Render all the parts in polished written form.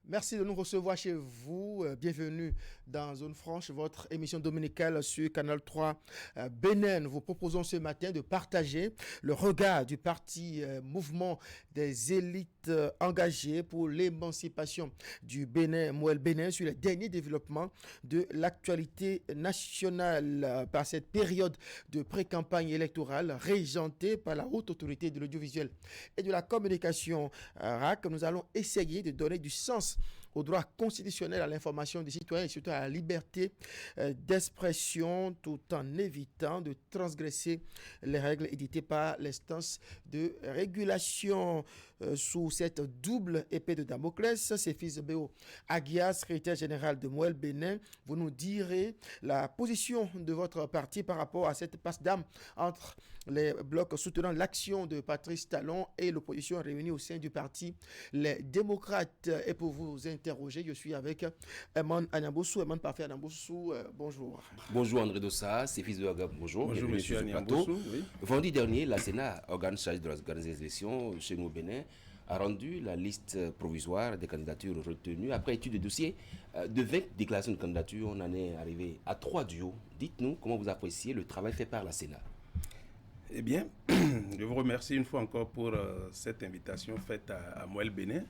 Merci de nous recevoir chez vous. Bienvenue dans Zone Franche, votre émission dominicale sur Canal 3 Bénin. Nous vous proposons ce matin de partager le regard du parti Mouvement des élites engagées pour l'émancipation du Bénin, Mouel Bénin, sur les derniers développements de l'actualité nationale par cette période de pré-campagne électorale régentée par la haute autorité de l'audiovisuel et de la communication RAC. Nous allons essayer de donner du sens au droit constitutionnel à l'information des citoyens et surtout à la liberté d'expression tout en évitant de transgresser les règles éditées par l'instance de régulation. Sous cette double épée de Damoclès, c'est fils Béo Aguiar, secrétaire général de Mouel Bénin. Vous nous direz la position de votre parti par rapport à cette passe d'armes entre les blocs soutenant l'action de Patrice Talon et l'opposition réunie au sein du parti Les Démocrates. Et pour vous interroger, je suis avec Eman Anyamboussou. Eman Parfait Anyamboussou, bonjour. Bonjour André Dossa, c'est fils de Agab, bonjour. Bonjour monsieur Anyamboussou. Oui. Vendredi dernier, la Sénat, organe chargé de l'organiser des élections chez nous au Bénin, a rendu la liste provisoire des candidatures retenues. Après étude de dossier, de 20 déclarations de candidature, on en est arrivé à 3 duos. Dites-nous comment vous appréciez le travail fait par la Sénat. Eh bien, je vous remercie une fois encore pour cette invitation faite à Mouel Bénin.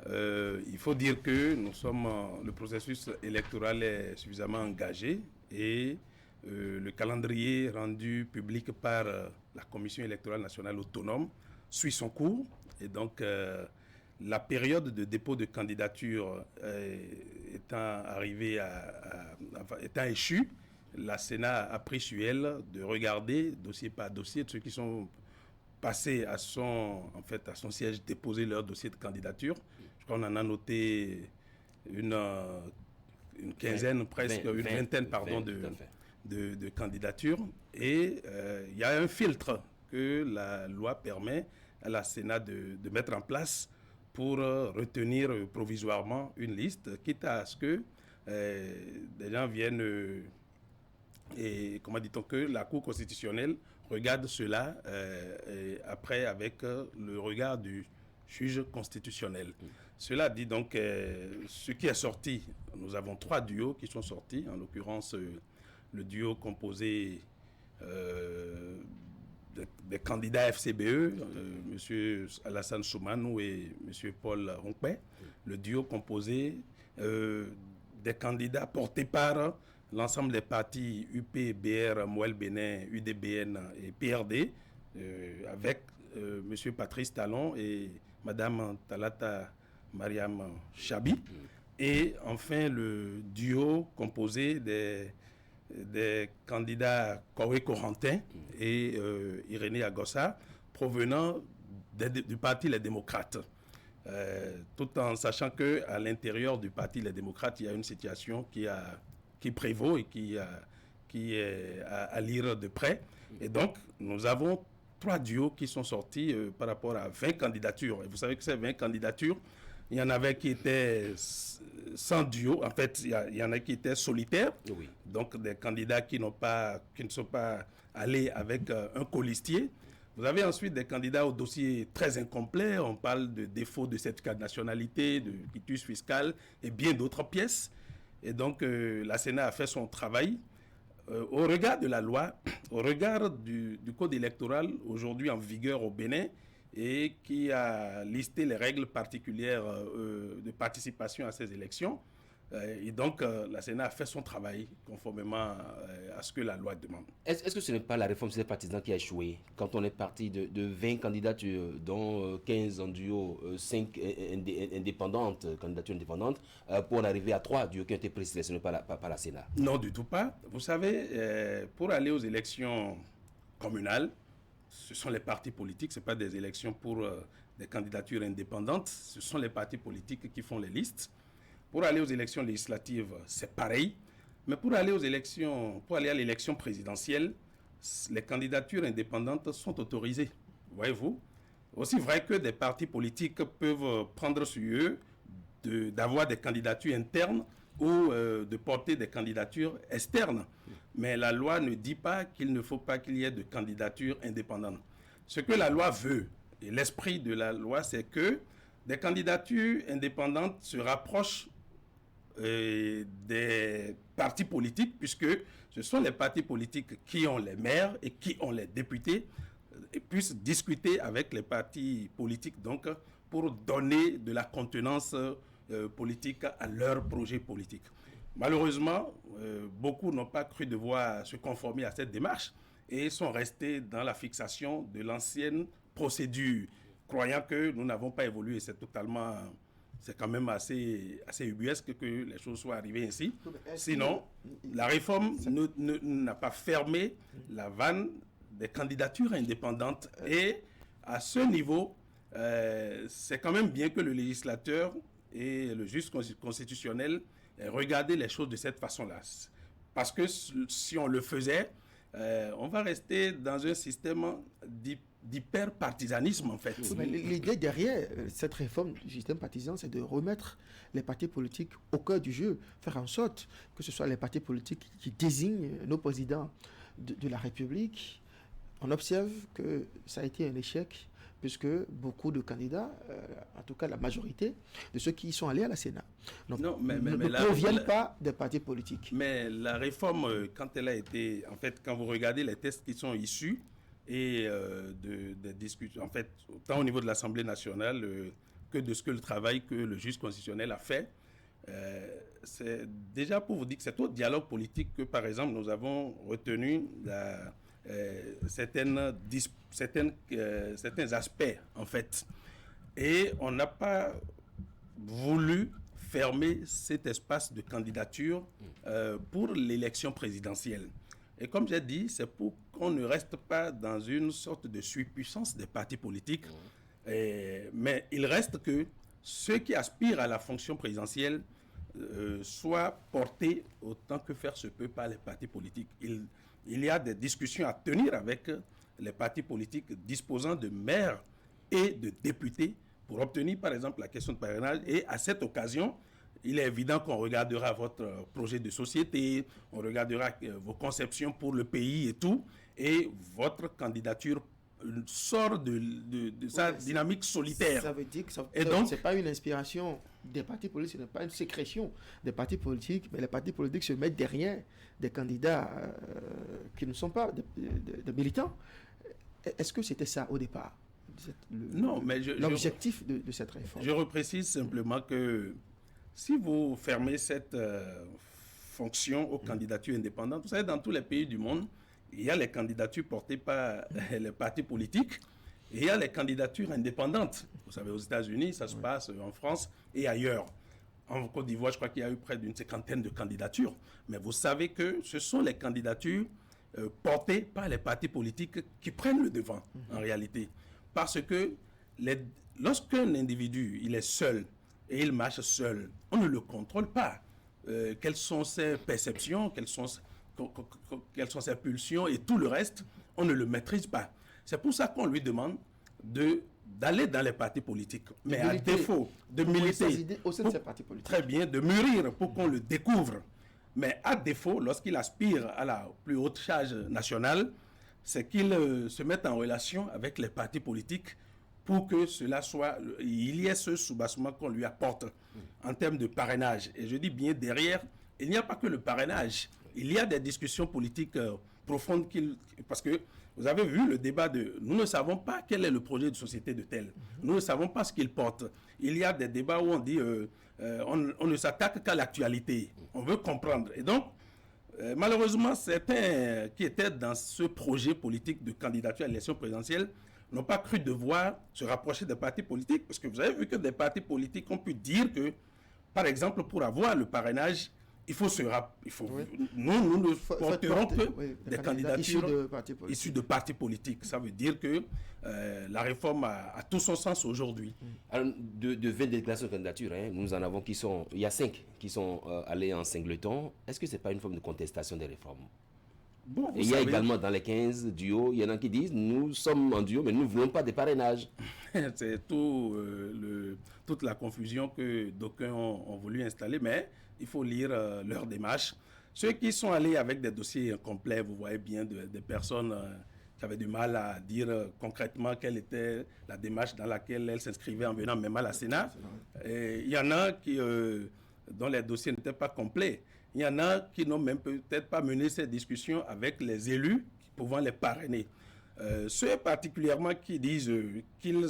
Il faut dire que le processus électoral est suffisamment engagé et le calendrier rendu public par la Commission électorale nationale autonome suit son cours. Et donc, la période de dépôt de candidature étant échue, la Sénat a pris sur elle de regarder dossier par dossier de ceux qui sont passés à son siège, déposer leur dossier de candidature. Je crois qu'on en a noté une quinzaine, presque une vingtaine de candidatures. Et il y a un filtre que la loi permet à la Sénat de mettre en place pour retenir provisoirement une liste, quitte à ce que des gens viennent... Et comment dit-on que la Cour constitutionnelle regarde cela après avec le regard du juge constitutionnel. Cela dit donc ce qui est sorti. Nous avons 3 duos qui sont sortis, en l'occurrence le duo composé des candidats FCBE, M. Alassane Soumanou et M. Paul Rompé, le duo composé des candidats portés par l'ensemble des partis UP, BR, Mouel Bénin, UDBN et PRD, avec M. Patrice Talon et Mme Talata Mariam Chabi. Et enfin, le duo composé des candidats Koué Corentin et Irénée Agossa, provenant du parti Les Démocrates. Tout en sachant qu'à l'intérieur du parti Les Démocrates, il y a une situation qui prévaut et qui est à lire de près. Et donc, nous avons 3 duos qui sont sortis par rapport à 20 candidatures. Et vous savez que ces 20 candidatures, il y en avait qui étaient sans duo. En fait, il y en a qui étaient solitaires. Oui. Donc, des candidats qui ne sont pas allés avec un colistier. Vous avez ensuite des candidats au dossier très incomplet. On parle de défaut de certificat de nationalité, de quitus fiscal et bien d'autres pièces. Et donc, la Sénat a fait son travail au regard de la loi, au regard du code électoral aujourd'hui en vigueur au Bénin et qui a listé les règles particulières de participation à ces élections. Et donc, la Sénat a fait son travail conformément à ce que la loi demande. Est-ce que ce n'est pas la réforme des partisans qui a échoué quand on est parti de 20 candidatures, dont 15 en duo, 5 candidatures indépendantes, pour en arriver à 3 duos qui ont été présélectionnés par la Sénat? Non, du tout pas. Vous savez, pour aller aux élections communales, ce sont les partis politiques, ce n'est pas des élections pour des candidatures indépendantes, ce sont les partis politiques qui font les listes. Pour aller aux élections législatives, c'est pareil. Mais pour aller à l'élection présidentielle, les candidatures indépendantes sont autorisées. Voyez-vous? Aussi vrai que des partis politiques peuvent prendre sur eux d'avoir des candidatures internes ou de porter des candidatures externes. Mais la loi ne dit pas qu'il ne faut pas qu'il y ait de candidatures indépendantes. Ce que la loi veut, et l'esprit de la loi, c'est que des candidatures indépendantes se rapprochent des partis politiques, puisque ce sont les partis politiques qui ont les maires et qui ont les députés, et puissent discuter avec les partis politiques donc, pour donner de la contenance politique à leur projet politique. Malheureusement, beaucoup n'ont pas cru devoir se conformer à cette démarche et sont restés dans la fixation de l'ancienne procédure, croyant que nous n'avons pas évolué. C'est quand même assez ubuesque que les choses soient arrivées ainsi. Sinon, la réforme n'a pas fermé la vanne des candidatures indépendantes. Et à ce niveau, c'est quand même bien que le législateur et le juge constitutionnel regardaient les choses de cette façon-là. Parce que si on le faisait, on va rester dans un système d'hyper-partisanisme, en fait. L'idée derrière cette réforme du système partisan, c'est de remettre les partis politiques au cœur du jeu, faire en sorte que ce soit les partis politiques qui désignent nos présidents de la République. On observe que ça a été un échec, puisque beaucoup de candidats, en tout cas la majorité de ceux qui sont allés à la Sénat, ne proviennent pas des partis politiques. Mais la réforme, quand elle a été, en fait, quand vous regardez les textes qui sont issus, et des discussions, en fait, tant au niveau de l'Assemblée nationale que de ce que le travail que le juge constitutionnel a fait, c'est déjà pour vous dire que c'est au dialogue politique que, par exemple, nous avons retenu certains aspects, en fait. Et on n'a pas voulu fermer cet espace de candidature pour l'élection présidentielle. Et comme j'ai dit, c'est pour qu'on ne reste pas dans une sorte de surpuissance des partis politiques. Mais il reste que ceux qui aspirent à la fonction présidentielle soient portés autant que faire se peut par les partis politiques. Il y a des discussions à tenir avec les partis politiques disposant de maires et de députés pour obtenir, par exemple, la question de parrainage. Et à cette occasion, il est évident qu'on regardera votre projet de société, on regardera vos conceptions pour le pays et tout, et votre candidature sort de sa dynamique solitaire. Ça veut dire que ce n'est pas une inspiration des partis politiques, ce n'est pas une sécrétion des partis politiques, mais les partis politiques se mettent derrière des candidats qui ne sont pas des militants. Est-ce que c'était ça au départ, l'objectif de cette réforme? Je reprécise simplement que si vous fermez cette fonction aux candidatures indépendantes, vous savez, dans tous les pays du monde, il y a les candidatures portées par les partis politiques et il y a les candidatures indépendantes. Vous savez, aux États-Unis, ça se passe en France et ailleurs. En Côte d'Ivoire, je crois qu'il y a eu près d'une 50aine de candidatures. Mais vous savez que ce sont les candidatures portées par les partis politiques qui prennent le devant, en réalité. Parce que lorsqu'un individu, il est seul, et il marche seul, on ne le contrôle pas. Quelles sont ses perceptions, quelles sont ses pulsions et tout le reste, on ne le maîtrise pas. C'est pour ça qu'on lui demande d'aller dans les partis politiques. Mais à défaut de militer au sein de ces partis politiques. Très bien, de mûrir pour qu'on le découvre. Mais à défaut, lorsqu'il aspire à la plus haute charge nationale, c'est qu'il se mette en relation avec les partis politiques pour que cela soit, il y ait ce soubassement qu'on lui apporte en termes de parrainage. Et je dis bien derrière, il n'y a pas que le parrainage. Il y a des discussions politiques profondes parce que vous avez vu le débat nous ne savons pas quel est le projet de société de tel. Nous ne savons pas ce qu'il porte. Il y a des débats où on dit on ne s'attaque qu'à l'actualité. On veut comprendre. Et donc, malheureusement, certains qui étaient dans ce projet politique de candidature à l'élection présidentielle n'ont pas cru devoir se rapprocher des partis politiques, parce que vous avez vu que des partis politiques ont pu dire que, par exemple, pour avoir le parrainage, nous ne porterons que des candidatures issues de partis politiques. Ça veut dire que la réforme a tout son sens aujourd'hui. Alors, de 20 déclarations de candidature, nous en avons il y a 5 qui sont allés en singleton. Est-ce que ce n'est pas une forme de contestation des réformes? Bon, et il y a également dans les 15 duos, il y en a qui disent nous sommes en duo mais nous ne voulons pas de parrainage. C'est toute la confusion que d'aucuns ont voulu installer, mais il faut lire leur démarche. Ceux qui sont allés avec des dossiers complets, vous voyez bien des personnes qui avait du mal à dire concrètement quelle était la démarche dans laquelle elle s'inscrivait en venant même à la Sénat. Et il y en a qui, dont les dossiers n'étaient pas complets. Il y en a qui n'ont même peut-être pas mené ces discussions avec les élus pouvant les parrainer. Ceux particulièrement qui disent qu'ils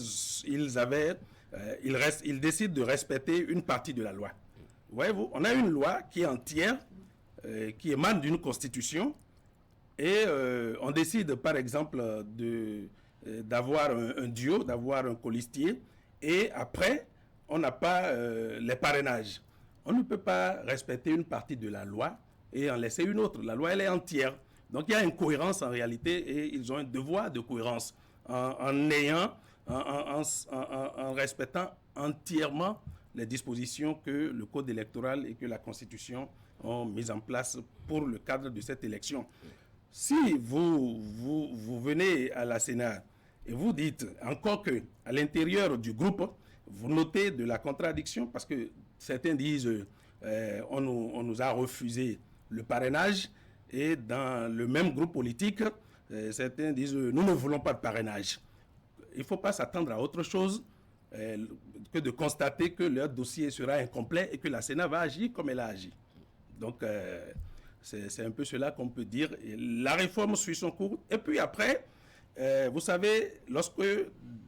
décident de respecter une partie de la loi. Voyez-vous, on a une loi qui est entière, qui émane d'une constitution, et on décide par exemple d'avoir un duo, d'avoir un colistier, et après, on n'a pas les parrainages. On ne peut pas respecter une partie de la loi et en laisser une autre. La loi, elle est entière. Donc il y a une cohérence en réalité et ils ont un devoir de cohérence en respectant entièrement les dispositions que le Code électoral et que la Constitution ont mises en place pour le cadre de cette élection. Si vous venez à la Sénat et vous dites encore qu'à l'intérieur du groupe, vous notez de la contradiction parce que certains disent on nous a refusé le parrainage et dans le même groupe politique, certains disent nous ne voulons pas de parrainage. Il ne faut pas s'attendre à autre chose que de constater que leur dossier sera incomplet et que la Sénat va agir comme elle a agi. Donc, c'est un peu cela qu'on peut dire. Et la réforme suit son cours. Et puis après, vous savez, lorsque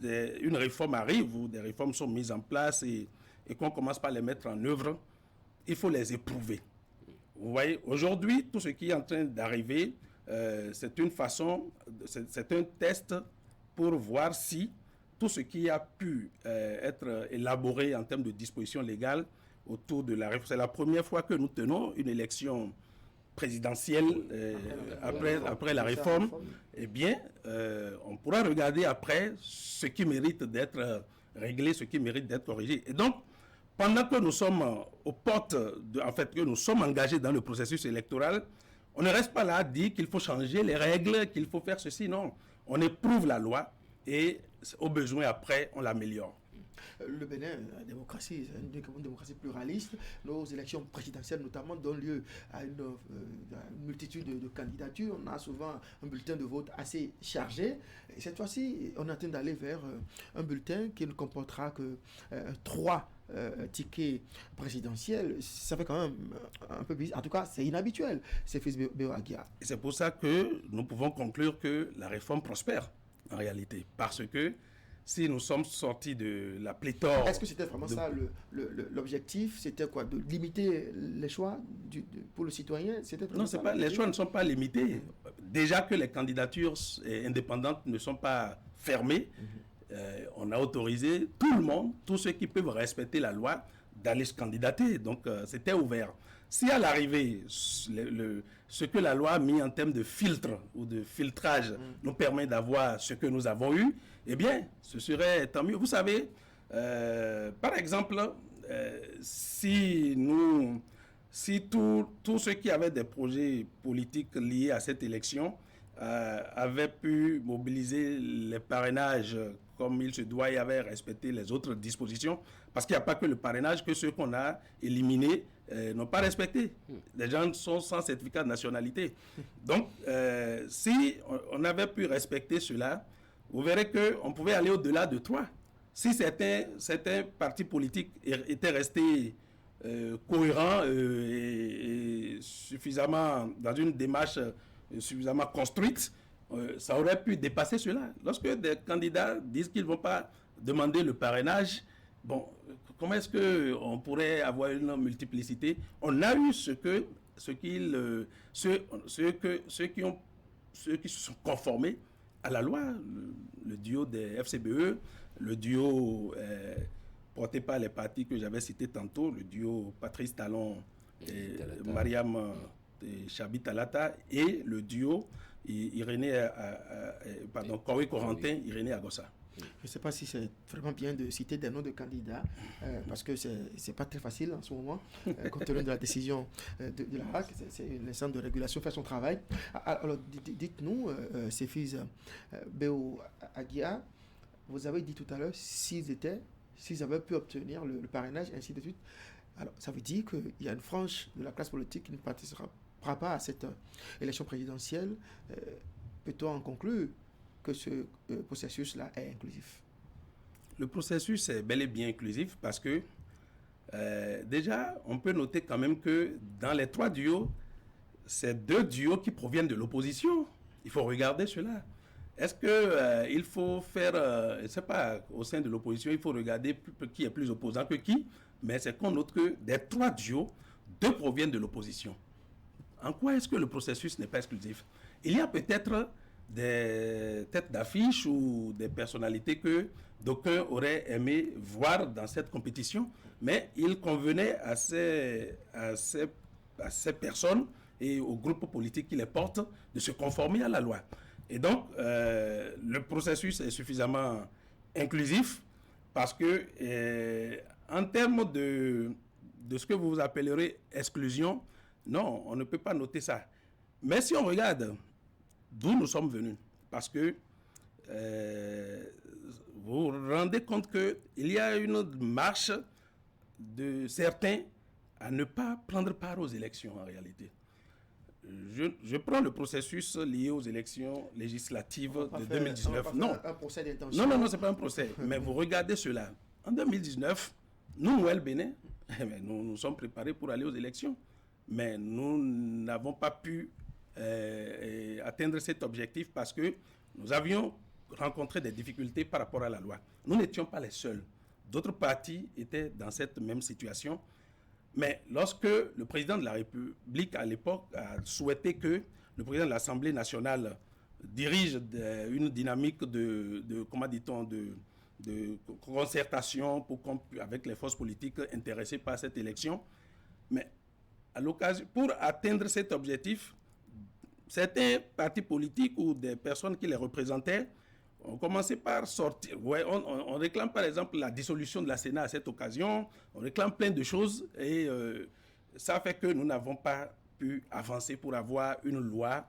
une réforme arrive ou des réformes sont mises en place et qu'on commence par les mettre en œuvre, il faut les éprouver. Vous voyez, aujourd'hui, tout ce qui est en train d'arriver, c'est une façon, c'est un test pour voir si tout ce qui a pu être élaboré en termes de dispositions légales autour de la réforme. C'est la première fois que nous tenons une élection présidentielle après la réforme. Eh bien, on pourra regarder après ce qui mérite d'être réglé, ce qui mérite d'être corrigé. Et donc, pendant que nous sommes aux portes, que nous sommes engagés dans le processus électoral, on ne reste pas là à dire qu'il faut changer les règles, qu'il faut faire ceci. Non, on éprouve la loi et au besoin après, on l'améliore. Le Bénin, la démocratie, c'est une démocratie pluraliste. Nos élections présidentielles, notamment, donnent lieu à une multitude de candidatures. On a souvent un bulletin de vote assez chargé. Et cette fois-ci, on est en train d'aller vers un bulletin qui ne comportera que 3 tickets présidentiels. Ça fait quand même un peu bizarre. En tout cas, c'est inhabituel, c'est fils Béo-Aguia. Et c'est pour ça que nous pouvons conclure que la réforme prospère, en réalité. Parce que si nous sommes sortis de la pléthore... Est-ce que c'était vraiment ça l'objectif? C'était quoi? De limiter les choix pour le citoyen? Non, les choix ne sont pas limités. Déjà que les candidatures indépendantes ne sont pas fermées, on a autorisé tout le monde, tous ceux qui peuvent respecter la loi, d'aller se candidater. Donc, c'était ouvert. Si à l'arrivée, ce que la loi a mis en termes de filtre ou de filtrage nous permet d'avoir ce que nous avons eu, eh bien, ce serait tant mieux. Vous savez, par exemple, si tous ceux qui avaient des projets politiques liés à cette élection avaient pu mobiliser les parrainages comme il se doit et avaient respecté les autres dispositions, parce qu'il n'y a pas que le parrainage, que ceux qu'on a éliminés n'ont pas respecté. Les gens sont sans certificat de nationalité. Donc, si on avait pu respecter cela, vous verrez qu'on pouvait aller au-delà de 3. Si certains partis politiques étaient restés cohérents et suffisamment dans une démarche suffisamment construite, ça aurait pu dépasser cela. Lorsque des candidats disent qu'ils ne vont pas demander le parrainage, bon, comment est-ce qu'on pourrait avoir une multiplicité? On a eu ceux qui se sont conformés à la loi, le duo des FCBE, le duo porté par les partis que j'avais cités tantôt, le duo Patrice Talon et Mariam Chabi Talata, et le duo Corée Corentin, Irénée Agossa. Je ne sais pas si c'est vraiment bien de citer des noms de candidats, parce que ce n'est pas très facile en ce moment, compte tenu de la décision de la HAC. C'est une instance de régulation, fait son travail. Alors, dites-nous, Céphise Béo-Aguia, vous avez dit tout à l'heure s'ils avaient pu obtenir le parrainage, ainsi de suite. Alors, ça veut dire qu'il y a une frange de la classe politique qui ne participera pas à cette élection présidentielle. Peut-on en conclure que ce processus-là est inclusif? Le processus est bel et bien inclusif parce que déjà, on peut noter quand même que dans les 3 duos, c'est 2 duos qui proviennent de l'opposition. Il faut regarder cela. Est-ce qu'il faut faire, je ne sais pas, au sein de l'opposition, il faut regarder qui est plus opposant que qui, mais c'est qu'on note que des 3 duos, 2 proviennent de l'opposition. En quoi est-ce que le processus n'est pas exclusif? Il y a peut-être des têtes d'affiche ou des personnalités que d'aucuns auraient aimé voir dans cette compétition, mais il convenait à ces personnes et aux groupes politiques qui les portent de se conformer à la loi. Et donc, le processus est suffisamment inclusif parce que, en termes de ce que vous appellerez exclusion, non, on ne peut pas noter ça. Mais si on regarde d'où nous sommes venus, parce que vous vous rendez compte qu'il y a une marche de certains à ne pas prendre part aux élections en réalité. Je prends le processus lié aux élections législatives de 2019. Non, un procès d'intention. Non, ce n'est pas un procès. Mais vous regardez cela. En 2019, nous, Noël Bénin, nous nous sommes préparés pour aller aux élections. Mais nous n'avons pas pu atteindre cet objectif parce que nous avions rencontré des difficultés par rapport à la loi. Nous n'étions pas les seuls. D'autres partis étaient dans cette même situation. Mais lorsque le président de la République, à l'époque, a souhaité que le président de l'Assemblée nationale dirige une dynamique comment dit-on, de concertation avec les forces politiques intéressées par cette élection, mais à l'occasion, pour atteindre cet objectif, certains partis politiques ou des personnes qui les représentaient ont commencé par sortir. Ouais, on réclame par exemple la dissolution de la Sénat à cette occasion, on réclame plein de choses et ça fait que nous n'avons pas pu avancer pour avoir une loi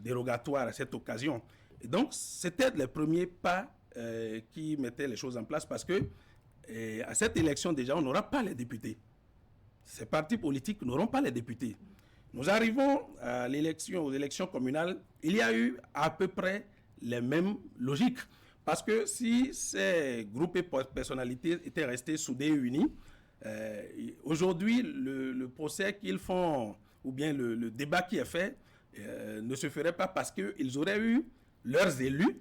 dérogatoire à cette occasion. Et donc, c'était les premiers pas qui mettaient les choses en place parce que à cette élection déjà, on n'aura pas les députés. Ces partis politiques n'auront pas les députés. Nous arrivons à aux élections communales, il y a eu à peu près les mêmes logiques. Parce que si ces groupes et personnalités étaient restés soudés et unis, aujourd'hui, le procès qu'ils font, ou bien le débat qui est fait, ne se ferait pas parce qu'ils auraient eu leurs élus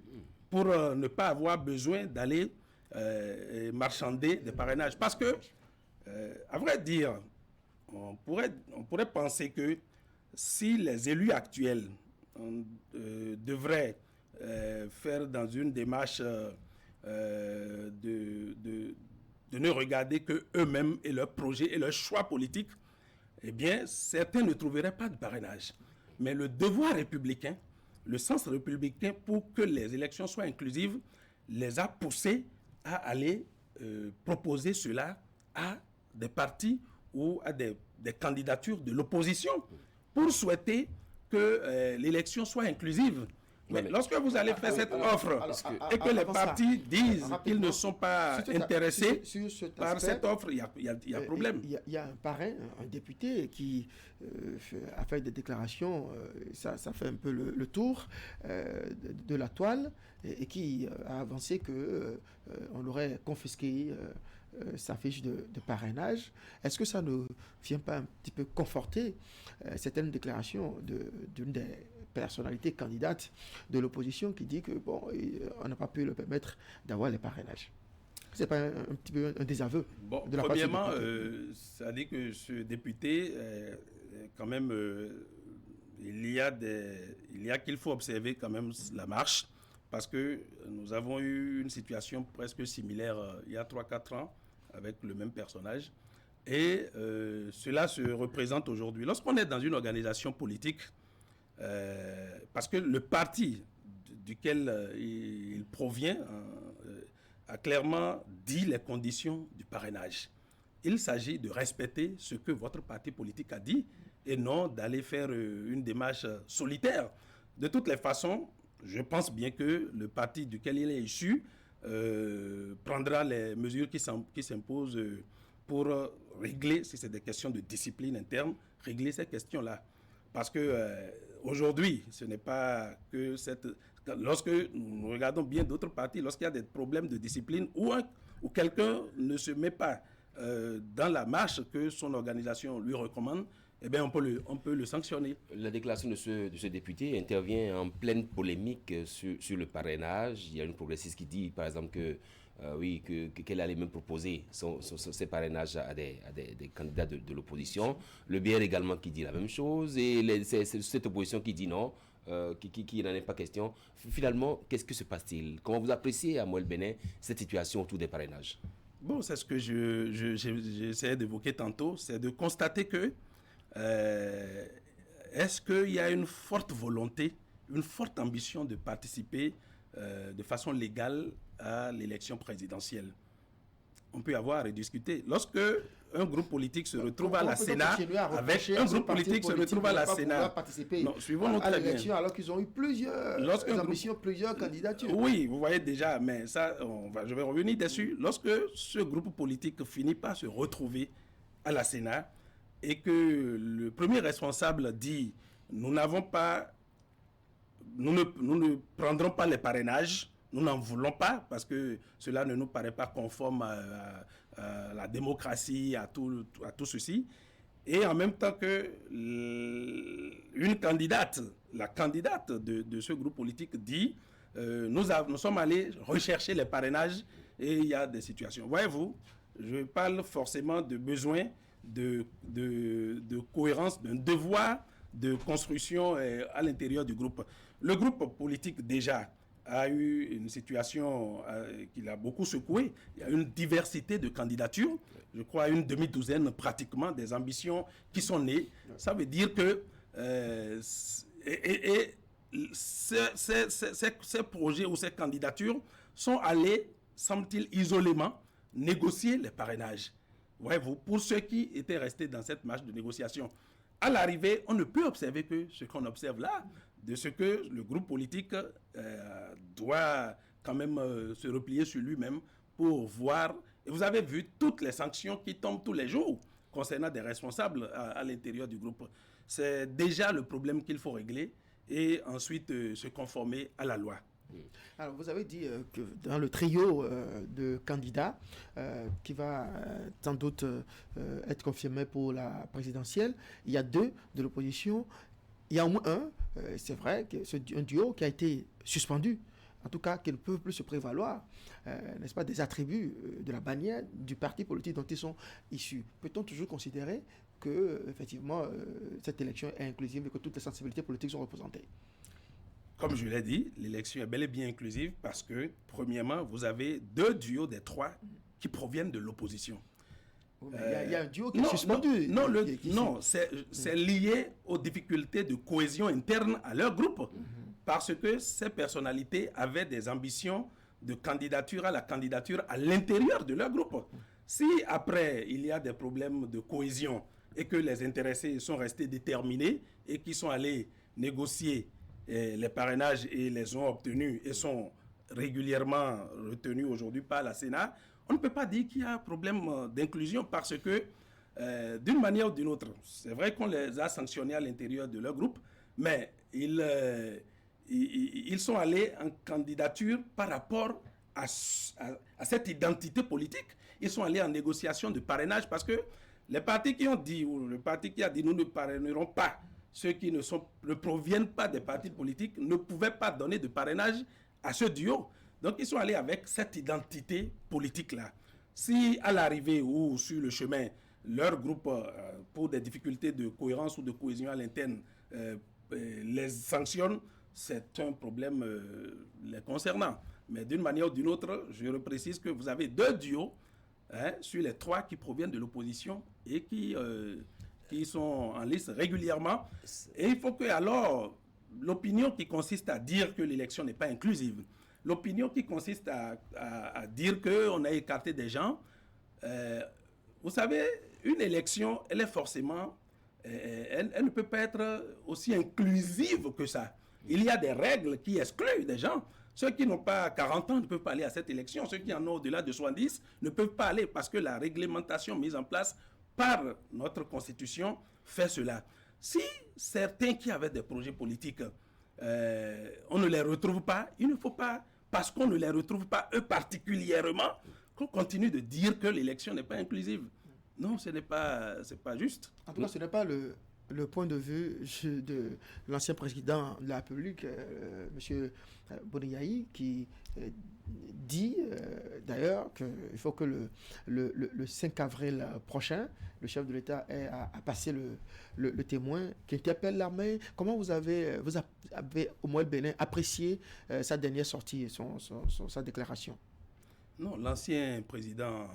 pour ne pas avoir besoin d'aller marchander des parrainages. Parce que, à vrai dire, on pourrait penser que si les élus actuels devraient faire dans une démarche de ne regarder que eux-mêmes et leurs projets et leurs choix politiques, eh bien, certains ne trouveraient pas de parrainage. Mais le devoir républicain, le sens républicain pour que les élections soient inclusives, les a poussés à aller proposer cela à des partis ou à des candidatures de l'opposition pour souhaiter que l'élection soit inclusive. Mais lorsque vous allez faire cette offre et que les partis disent qu'ils ne sont pas intéressés par cette offre, il y a problème. Il y a un parrain, un député qui a fait des déclarations, ça fait un peu le tour de la toile, et qui a avancé qu'on aurait confisqué sa fiche de parrainage. Est-ce que ça ne vient pas un petit peu conforter certaines déclarations d'une des personnalités candidates de l'opposition qui dit que on n'a pas pu le permettre d'avoir les parrainages? C'est pas un petit peu un désaveu de la part de ce député? Premièrement, ça dit que ce député, quand même, il y a qu'il faut observer quand même la marche, parce que nous avons eu une situation presque similaire il y a 3-4 ans avec le même personnage. Et cela se représente aujourd'hui. Lorsqu'on est dans une organisation politique, parce que le parti duquel il provient a clairement dit les conditions du parrainage. Il s'agit de respecter ce que votre parti politique a dit et non d'aller faire une démarche solitaire. De toutes les façons, je pense bien que le parti duquel il est issu prendra les mesures qui s'imposent pour régler, si c'est des questions de discipline interne, régler ces questions-là. Parce que aujourd'hui, ce n'est pas que Lorsque nous regardons bien d'autres partis, lorsqu'il y a des problèmes de discipline ou quelqu'un ne se met pas dans la marche que son organisation lui recommande, eh bien, on peut le sanctionner. La déclaration de ce député intervient en pleine polémique sur le parrainage. Il y a une progressiste qui dit, par exemple, qu'elle allait même proposer ses parrainages à des candidats de l'opposition. Le BR également qui dit la même chose. Et c'est cette opposition qui dit non, qui n'en est pas question. Finalement, qu'est-ce que se passe-t-il? Comment vous appréciez à Moël Bénin cette situation autour des parrainages? Bon, c'est ce que j'essayais d'évoquer tantôt, c'est de constater que est-ce qu'il y a une forte volonté, une forte ambition de participer de façon légale à l'élection présidentielle? On peut y avoir à rediscuter. Lorsque un groupe politique se retrouve à la Sénat, avec un groupe politique se retrouve à la Sénat, non, suivons à l'élection alors qu'ils ont eu plusieurs ambitions, plusieurs candidatures. Oui, vous voyez déjà, mais ça, je vais revenir dessus. Lorsque ce groupe politique finit par se retrouver à la Sénat et que le premier responsable dit nous ne prendrons pas les parrainages, nous n'en voulons pas parce que cela ne nous paraît pas conforme à la démocratie, à tout ceci. Et en même temps que une candidate, la candidate de ce groupe politique dit nous sommes allés rechercher les parrainages et il y a des situations. Voyez-vous, je parle forcément de besoin de cohérence, d'un devoir de construction à l'intérieur du groupe. Le groupe politique déjà a eu une situation qui l'a beaucoup secoué. Il y a une diversité de candidatures, je crois une demi-douzaine pratiquement des ambitions qui sont nées. Ça veut dire que ces projets ou ces candidatures sont allés, semble-t-il, isolément négocier les parrainages. Voyez-vous, pour ceux qui étaient restés dans cette marche de négociation, à l'arrivée, on ne peut observer que ce qu'on observe là, de ce que le groupe politique doit quand même se replier sur lui-même pour voir. Et vous avez vu toutes les sanctions qui tombent tous les jours concernant des responsables à l'intérieur du groupe. C'est déjà le problème qu'il faut régler et ensuite se conformer à la loi. Alors, vous avez dit que dans le trio de candidats qui va sans doute être confirmé pour la présidentielle, il y a 2 de l'opposition. Il y a au moins un, c'est vrai, que c'est un duo qui a été suspendu, en tout cas qui ne peut plus se prévaloir, n'est-ce pas, des attributs de la bannière du parti politique dont ils sont issus. Peut-on toujours considérer que, effectivement, cette élection est inclusive et que toutes les sensibilités politiques sont représentées? Comme je l'ai dit, l'élection est bel et bien inclusive parce que, premièrement, vous avez 2 duos des 3 qui proviennent de l'opposition. Il y a un duo qui est suspendu. Non, c'est lié aux difficultés de cohésion interne à leur groupe. Parce que ces personnalités avaient des ambitions de candidature à la candidature à l'intérieur de leur groupe. Si après, il y a des problèmes de cohésion et que les intéressés sont restés déterminés et qui sont allés négocier les parrainages et les ont obtenus et sont régulièrement retenus aujourd'hui par la Sénat, on ne peut pas dire qu'il y a un problème d'inclusion parce que, d'une manière ou d'une autre, c'est vrai qu'on les a sanctionnés à l'intérieur de leur groupe, mais ils sont allés en candidature par rapport à cette identité politique. Ils sont allés en négociation de parrainage parce que les partis qui ont dit, ou le parti qui a dit nous ne parrainerons pas ceux qui ne proviennent pas des partis politiques, ne pouvaient pas donner de parrainage à ce duo. Donc, ils sont allés avec cette identité politique-là. Si, à l'arrivée ou sur le chemin, leur groupe, pour des difficultés de cohérence ou de cohésion à l'interne, les sanctionne, c'est un problème les concernant. Mais d'une manière ou d'une autre, je reprécise que vous avez 2 duos sur les 3 qui proviennent de l'opposition et qui sont en liste régulièrement. Et il faut que, alors, l'opinion qui consiste à dire que l'élection n'est pas inclusive, l'opinion qui consiste à dire qu'on a écarté des gens, vous savez, une élection, elle est forcément, elle ne peut pas être aussi inclusive que ça. Il y a des règles qui excluent des gens. Ceux qui n'ont pas 40 ans ne peuvent pas aller à cette élection. Ceux qui en ont au-delà de 70 ne peuvent pas aller parce que la réglementation mise en place par notre Constitution fait cela. Si certains qui avaient des projets politiques on ne les retrouve pas, il ne faut pas, parce qu'on ne les retrouve pas, eux particulièrement, qu'on continue de dire que l'élection n'est pas inclusive. Non, c'est pas juste. En tout cas, ce n'est pas le point de vue de l'ancien président de la République, M. Boniaï, qui dit d'ailleurs qu'il faut que le 5 avril prochain, le chef de l'État ait à passer le témoin qui interpelle l'armée. Comment vous avez au moins le Bénin, apprécié sa dernière sortie, sa déclaration? Non, l'ancien président,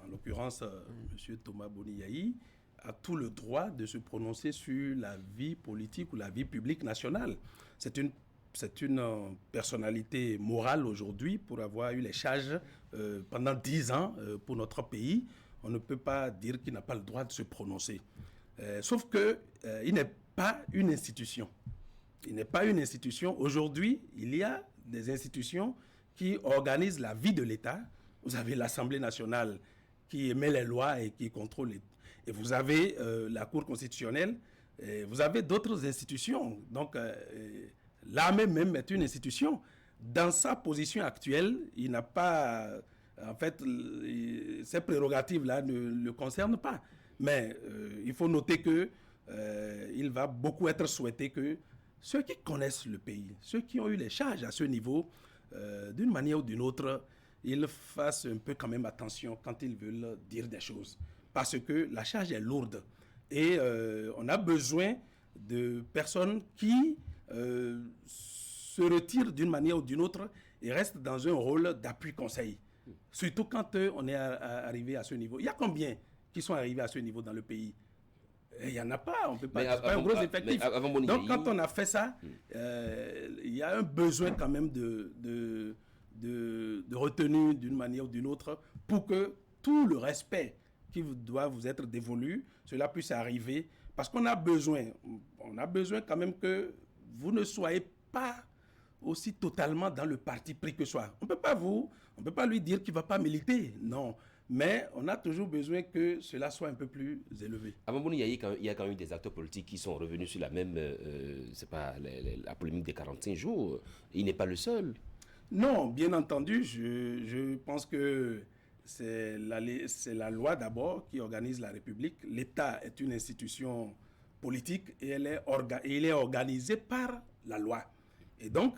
en l'occurrence M. Thomas Boniaï, a tout le droit de se prononcer sur la vie politique ou la vie publique nationale. C'est une personnalité morale aujourd'hui pour avoir eu les charges pendant 10 ans pour notre pays. On ne peut pas dire qu'il n'a pas le droit de se prononcer. Sauf qu'il n'est pas une institution. Il n'est pas une institution. Aujourd'hui, il y a des institutions qui organisent la vie de l'État. Vous avez l'Assemblée nationale qui émet les lois et qui contrôle les... Et vous avez la Cour constitutionnelle, et vous avez d'autres institutions. Donc, l'armée même est une institution. Dans sa position actuelle, il n'a pas... En fait, ces prérogatives-là ne le concernent pas. Mais il faut noter qu'il va beaucoup être souhaité que ceux qui connaissent le pays, ceux qui ont eu les charges à ce niveau, d'une manière ou d'une autre, ils fassent un peu quand même attention quand ils veulent dire des choses. Parce que la charge est lourde. Et on a besoin de personnes qui se retirent d'une manière ou d'une autre et restent dans un rôle d'appui-conseil. Surtout quand on est arrivé à ce niveau. Il y a combien qui sont arrivés à ce niveau dans le pays? Il n'y en a pas, on peut pas, c'est pas un gros effectif. Donc quand on a fait ça, il y a un besoin quand même de retenue d'une manière ou d'une autre pour que tout le respect qui doit vous être dévolu, cela puisse arriver. Parce qu'on a besoin quand même que vous ne soyez pas aussi totalement dans le parti pris que soit. On ne peut pas lui dire qu'il ne va pas militer, non. Mais on a toujours besoin que cela soit un peu plus élevé. Avant Bouni, il y a quand même des acteurs politiques qui sont revenus sur la même, c'est pas la polémique des 45 jours. Il n'est pas le seul. Non, bien entendu, je pense que c'est la loi d'abord qui organise la République. L'État est une institution politique et il est organisé par la loi. Et donc,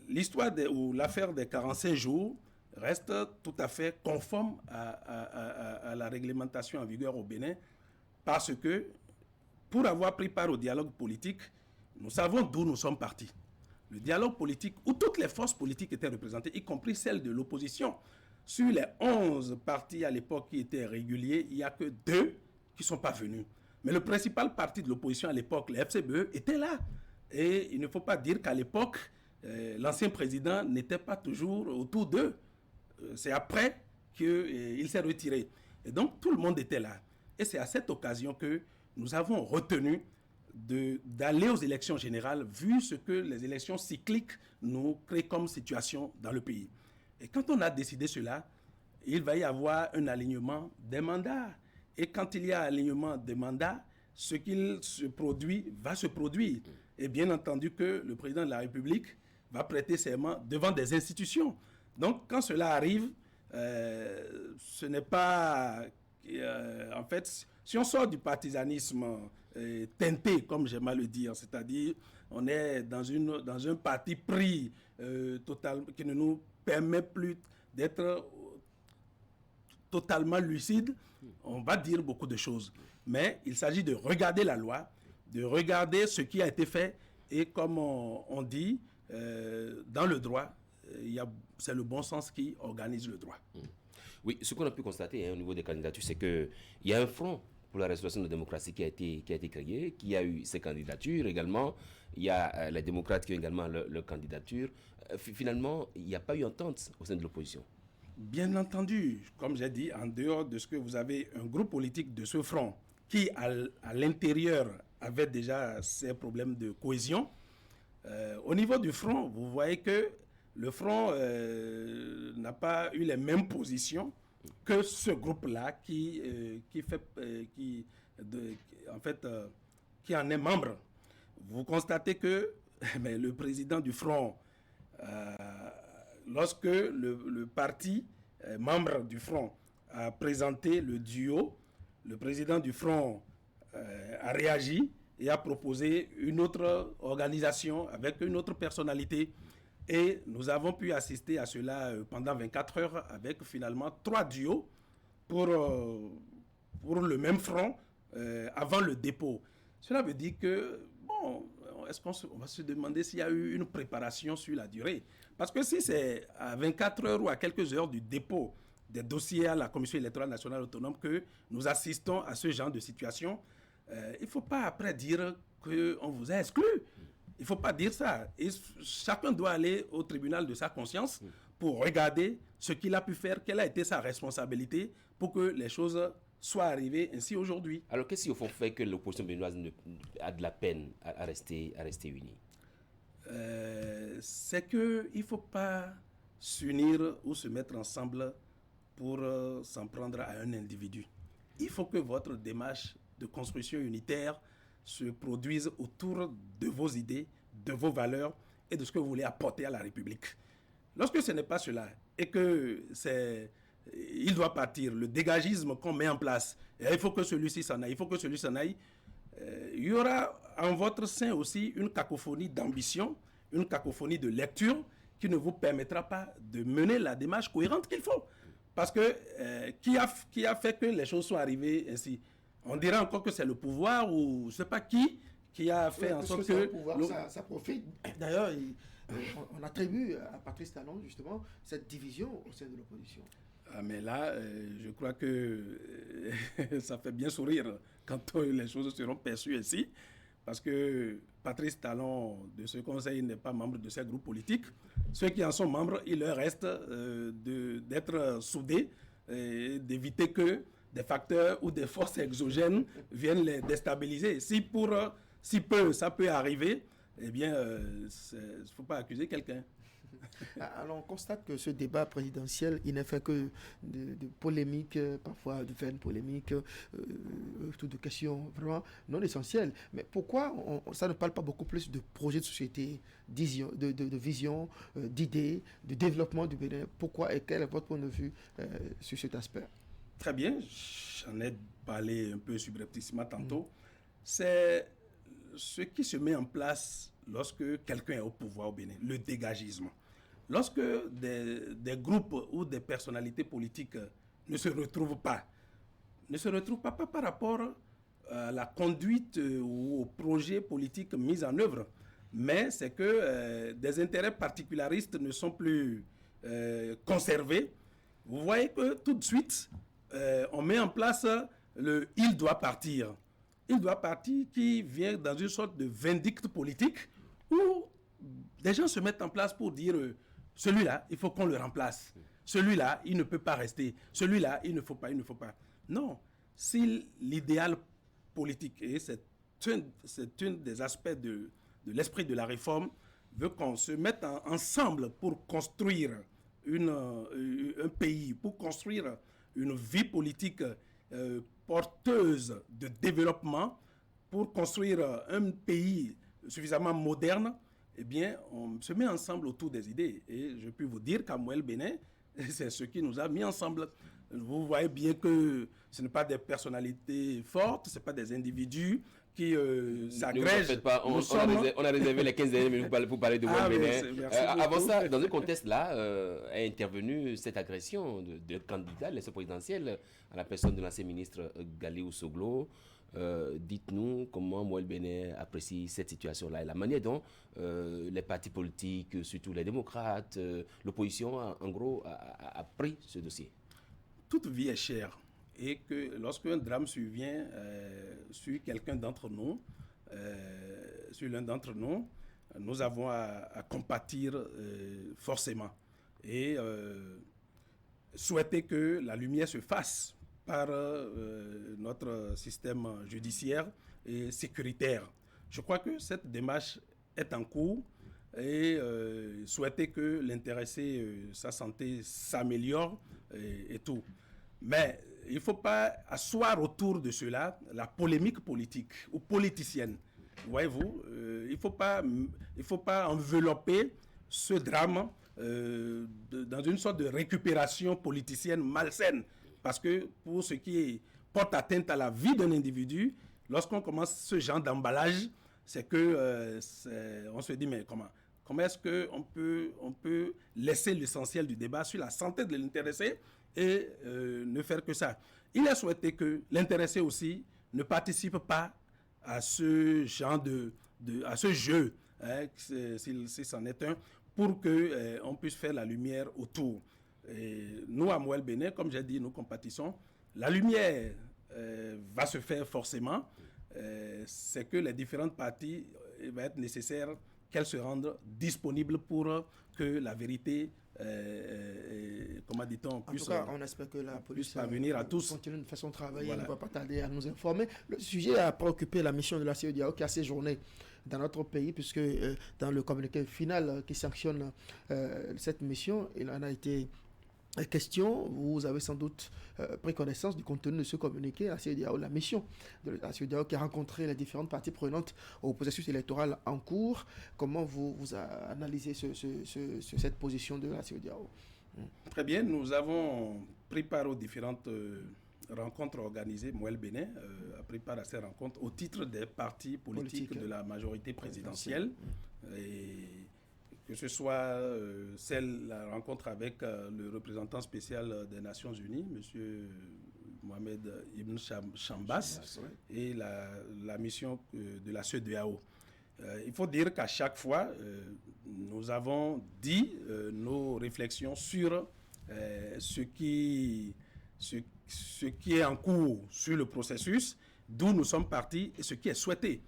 l'histoire ou l'affaire des 45 jours reste tout à fait conforme à la réglementation en vigueur au Bénin parce que pour avoir pris part au dialogue politique, nous savons d'où nous sommes partis. Le dialogue politique où toutes les forces politiques étaient représentées, y compris celles de l'opposition. Sur les 11 partis à l'époque qui étaient réguliers, il n'y a que 2 qui ne sont pas venus. Mais le principal parti de l'opposition à l'époque, le FCBE, était là. Et il ne faut pas dire qu'à l'époque, l'ancien président n'était pas toujours autour d'eux. C'est après qu'il s'est retiré. Et donc, tout le monde était là. Et c'est à cette occasion que nous avons retenu d'aller aux élections générales, vu ce que les élections cycliques nous créent comme situation dans le pays. Et quand on a décidé cela, il va y avoir un alignement des mandats. Et quand il y a alignement des mandats, ce qu'il se produit va se produire. Et bien entendu que le président de la République va prêter serment devant des institutions. Donc, quand cela arrive, ce n'est pas... en fait, si on sort du partisanisme teinté, comme j'aime à le dire, c'est-à-dire on est dans un parti pris total, qui ne nous permet plus d'être totalement lucide, on va dire beaucoup de choses. Mais il s'agit de regarder la loi, de regarder ce qui a été fait, et comme on dit, dans le droit, c'est le bon sens qui organise le droit. Oui, ce qu'on a pu constater au niveau des candidatures, c'est qu'il y a un front pour la restauration de la démocratie qui a été créé, qui a eu ses candidatures également. Il y a les démocrates qui ont également leur candidature. Finalement, il n'y a pas eu entente au sein de l'opposition. Bien entendu, comme j'ai dit, en dehors de ce que vous avez un groupe politique de ce front qui, à l'intérieur, avait déjà ses problèmes de cohésion. Au niveau du front, vous voyez que le front n'a pas eu les mêmes positions que ce groupe-là qui qui en est membre, vous constatez que mais le président du Front, lorsque le parti membre du Front a présenté le duo, le président du Front a réagi et a proposé une autre organisation avec une autre personnalité. Et nous avons pu assister à cela pendant 24 heures avec finalement 3 duos pour le même front avant le dépôt. Cela veut dire que, bon, est-ce qu'on va se demander s'il y a eu une préparation sur la durée? Parce que si c'est à 24 heures ou à quelques heures du dépôt des dossiers à la Commission électorale nationale autonome que nous assistons à ce genre de situation, il ne faut pas après dire qu'on vous a exclu. Il ne faut pas dire ça. Et chacun doit aller au tribunal de sa conscience pour regarder ce qu'il a pu faire, quelle a été sa responsabilité pour que les choses soient arrivées ainsi aujourd'hui. Alors, qu'est-ce qui au fond fait que l'opposition béninoise a de la peine à rester unie? C'est qu'il ne faut pas s'unir ou se mettre ensemble pour s'en prendre à un individu. Il faut que votre démarche de construction unitaire se produisent autour de vos idées, de vos valeurs et de ce que vous voulez apporter à la République. Lorsque ce n'est pas cela et que il doit partir, le dégagisme qu'on met en place, et il faut que celui-ci s'en aille, il faut que celui-ci s'en aille, il y aura en votre sein aussi une cacophonie d'ambition, une cacophonie de lecture qui ne vous permettra pas de mener la démarche cohérente qu'il faut. Parce que qui a fait que les choses sont arrivées ainsi? On dirait encore que c'est le pouvoir ou je ne sais pas qui a fait en sorte que... Le pouvoir, ça profite. D'ailleurs, on attribue à Patrice Talon, justement, cette division au sein de l'opposition. Ah, mais là, je crois que ça fait bien sourire quand les choses seront perçues ainsi. Parce que Patrice Talon, de ce conseil, n'est pas membre de ces groupes politiques. Ceux qui en sont membres, il leur reste d'être soudés et d'éviter que des facteurs ou des forces exogènes viennent les déstabiliser. Si peu ça peut arriver, eh bien, il ne faut pas accuser quelqu'un. Alors, on constate que ce débat présidentiel, il n'est fait que de polémiques, parfois de vaines polémiques, autour de questions vraiment non essentielles. Mais pourquoi ça ne parle pas beaucoup plus de projets de société, de vision, d'idées, de développement du Bénin? Pourquoi et quel est votre point de vue sur cet aspect? Très bien, j'en ai parlé un peu subrepticement tantôt. C'est ce qui se met en place lorsque quelqu'un est au pouvoir au Bénin, le dégagisme. Lorsque des groupes ou des personnalités politiques ne se retrouvent pas par rapport à la conduite ou au projet politique mis en œuvre, mais c'est que des intérêts particularistes ne sont plus conservés. Vous voyez que tout de suite, on met en place le « il doit partir ». Il doit partir qui vient dans une sorte de vindicte politique où des gens se mettent en place pour dire celui-là, il faut qu'on le remplace. Celui-là, il ne peut pas rester. Celui-là, il ne faut pas. Non, si l'idéal politique, et c'est un des aspects de l'esprit de la réforme, veut qu'on se mette ensemble pour construire un pays, pour construire une vie politique porteuse de développement, pour construire un pays suffisamment moderne, eh bien, on se met ensemble autour des idées. Et je peux vous dire qu'à Moël Bénin, c'est ce qui nous a mis ensemble. Vous voyez bien que ce ne sont pas des personnalités fortes, ce ne sont pas des individus qui s'agrègent. On a réservé les 15 dernières minutes pour parler de Moël Bénin. Avant ça, dans ce contexte-là, est intervenue cette agression de candidats à l'élection présidentielle à la personne de l'ancien ministre Galiou Soglo. Dites-nous comment Moël Bénin apprécie cette situation-là et la manière dont les partis politiques, surtout les démocrates, l'opposition, en gros, a pris ce dossier. Toute vie est chère et que lorsqu'un drame survient sur quelqu'un d'entre nous, sur l'un d'entre nous, nous avons à compatir forcément et souhaiter que la lumière se fasse par notre système judiciaire et sécuritaire. Je crois que cette démarche est en cours et souhaiter que l'intéressé, sa santé s'améliore et tout. Mais il ne faut pas asseoir autour de cela la polémique politique ou politicienne. Voyez-vous, il ne faut pas envelopper ce drame dans une sorte de récupération politicienne malsaine. Parce que pour ce qui porte atteinte à la vie d'un individu, lorsqu'on commence ce genre d'emballage, c'est que on se dit, mais comment est-ce qu'on peut laisser l'essentiel du débat sur la santé de l'intéressé et ne faire que ça. Il est souhaité que l'intéressé aussi ne participe pas à ce genre à ce jeu, hein, si c'en est un, pour qu'on puisse faire la lumière autour. Et nous, à Moelle Bénin, comme j'ai dit, nous compatissons. La lumière va se faire forcément. C'est que les différentes parties, il va être nécessaire qu'elles se rendent disponibles pour que la vérité, comment dit-on, puisse, en tout cas, on espère que la police parvenir à tous. Continue de façon de travailler. Voilà. On ne va pas tarder à nous informer. Le sujet a préoccupé la mission de la CEDEAO qui a séjourné dans notre pays, puisque dans le communiqué final qui sanctionne cette mission, il en a été question. Vous avez sans doute pris connaissance du contenu de ce communiqué, la CEDEAO, la mission de la CEDEAO qui a rencontré les différentes parties prenantes au processus électoral en cours. Comment vous analysez cette position de la CEDEAO? Très bien, nous avons pris part aux différentes rencontres organisées. Moelle Bénin a pris part à ces rencontres au titre des partis politiques de la majorité présidentielle. Et que ce soit la rencontre avec le représentant spécial des Nations Unies, M. Mohamed Ibn Chambas, et la mission de la CEDEAO. Il faut dire qu'à chaque fois, nous avons dit nos réflexions sur ce qui est en cours sur le processus, d'où nous sommes partis et ce qui est souhaité.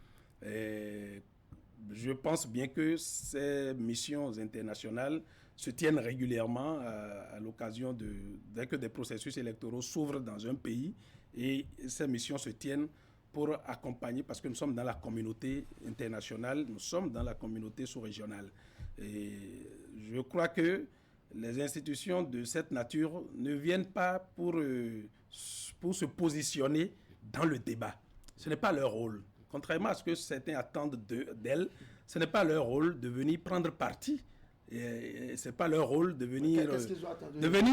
Je pense bien que ces missions internationales se tiennent régulièrement à l'occasion dès que des processus électoraux s'ouvrent dans un pays, et ces missions se tiennent pour accompagner, parce que nous sommes dans la communauté internationale, nous sommes dans la communauté sous-régionale. Et je crois que les institutions de cette nature ne viennent pas pour se positionner dans le débat. Ce n'est pas leur rôle. Contrairement à ce que certains attendent d'elles, ce n'est pas leur rôle de venir prendre parti. Et ce n'est pas leur rôle de venir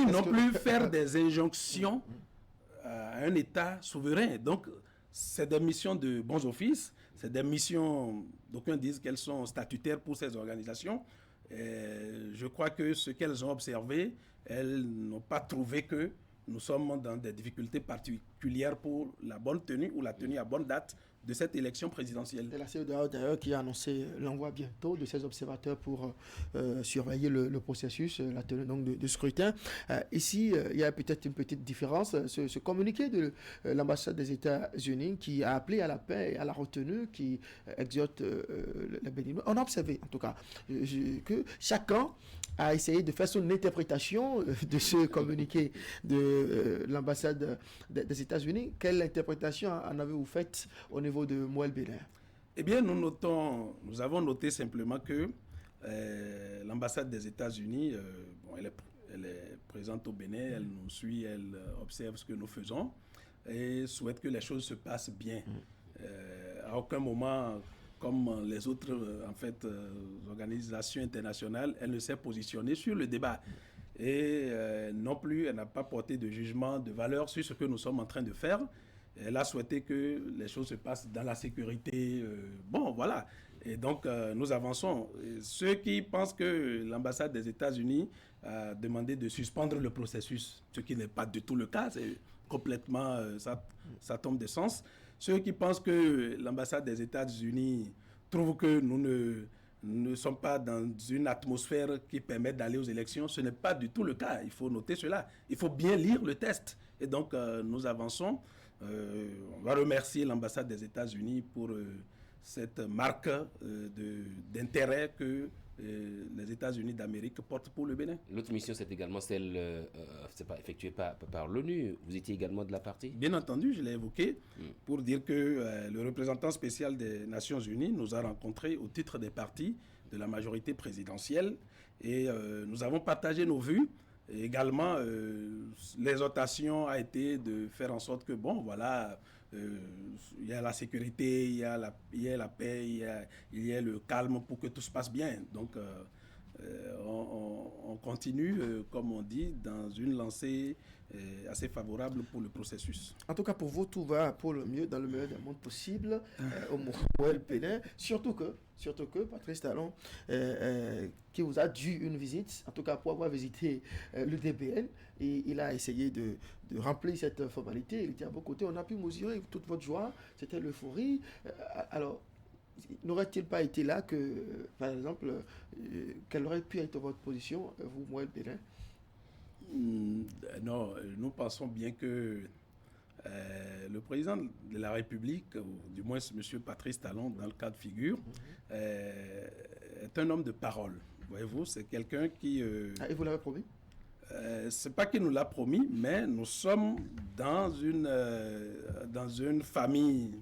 non plus faire des injonctions à un État souverain. Donc, c'est des missions de bons offices, c'est des missions, d'aucuns disent qu'elles sont statutaires pour ces organisations. Je crois que ce qu'elles ont observé, elles n'ont pas trouvé que nous sommes dans des difficultés particulières pour la bonne tenue ou la tenue à bonne date de cette élection présidentielle. Et la CEDEAO d'ailleurs qui a annoncé l'envoi bientôt de ses observateurs pour surveiller le processus, la tenue donc de scrutin. Ici, il y a peut-être une petite différence. Ce communiqué de l'ambassade des États-Unis qui a appelé à la paix et à la retenue, qui exhorte les Béninois. On a observé en tout cas que chacun a essayé de faire son interprétation de ce communiqué de l'ambassade des États-Unis. Quelle interprétation en avez-vous faite au niveau de Moelle Bénin? Eh bien, nous avons noté simplement que l'ambassade des États-Unis, elle est présente au Bénin, elle nous suit, elle observe ce que nous faisons et souhaite que les choses se passent bien. À aucun moment, comme les autres organisations internationales, elle ne s'est positionnée sur le débat. Et non plus, elle n'a pas porté de jugement de valeur sur ce que nous sommes en train de faire. Elle a souhaité que les choses se passent dans la sécurité. Bon, voilà. Et donc, nous avançons. Et ceux qui pensent que l'ambassade des États-Unis a demandé de suspendre le processus, ce qui n'est pas du tout le cas, c'est complètement, ça tombe de sens. Ceux qui pensent que l'ambassade des États-Unis trouve que nous ne sommes pas dans une atmosphère qui permet d'aller aux élections, ce n'est pas du tout le cas. Il faut noter cela. Il faut bien lire le test. Et donc, nous avançons. On va remercier l'ambassade des États-Unis pour cette marque d'intérêt que les États-Unis d'Amérique portent pour le Bénin. L'autre mission, c'est également celle effectuée par l'ONU. Vous étiez également de la partie? Bien entendu, je l'ai évoqué pour dire que le représentant spécial des Nations Unies nous a rencontrés au titre des partis de la majorité présidentielle et nous avons partagé nos vues Et également, l'exhortation a été de faire en sorte que, bon, voilà, il y a la sécurité, il y a la paix, il y a le calme pour que tout se passe bien. Donc, on continue, comme on dit, dans une lancée assez favorable pour le processus. En tout cas, pour vous, tout va pour le mieux, dans le meilleur des mondes possible, au Mouel Bénin. Surtout que Patrice Talon, qui vous a dû une visite, en tout cas pour avoir visité le DBN, et il a essayé de remplir cette formalité. Il était à vos côtés, on a pu mesurer toute votre joie, c'était l'euphorie. Alors, n'aurait-il pas été là que, par exemple, quelle aurait pu être votre position, vous, Mouel Bénin? Non, nous pensons bien que le président de la République, ou du moins M. Patrice Talon, dans le cas de figure, est un homme de parole. Voyez-vous, c'est quelqu'un qui... Et vous l'avez promis? C'est pas qu'il nous l'a promis, mais nous sommes dans une famille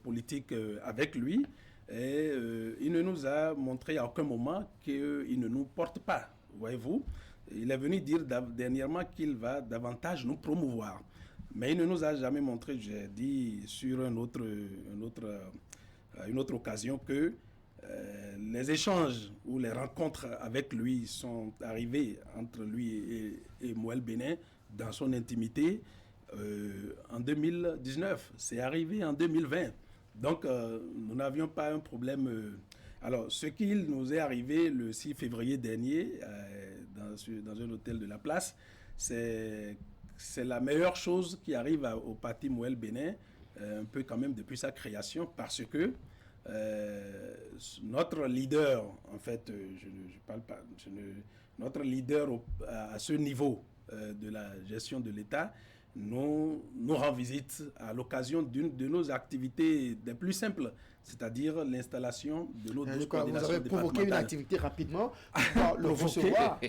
politique avec lui, et il ne nous a montré à aucun moment qu'il ne nous porte pas. Voyez-vous, il est venu dire dernièrement qu'il va davantage nous promouvoir. Mais il ne nous a jamais montré, j'ai dit sur une autre occasion, que les échanges ou les rencontres avec lui sont arrivés entre lui et Mouel Bénin dans son intimité en 2019. C'est arrivé en 2020. Donc, nous n'avions pas un problème. Alors, ce qui nous est arrivé le 6 février dernier dans un hôtel de la place, c'est la meilleure chose qui arrive au parti Mouel Bénin, un peu quand même depuis sa création, parce que notre leader, en fait, notre leader à ce niveau de la gestion de l'État, nous rend visite à l'occasion d'une de nos activités des plus simples, c'est-à-dire l'installation de nos 12 coordinations départementales. Vous avez provoqué une activité rapidement pour le recevoir.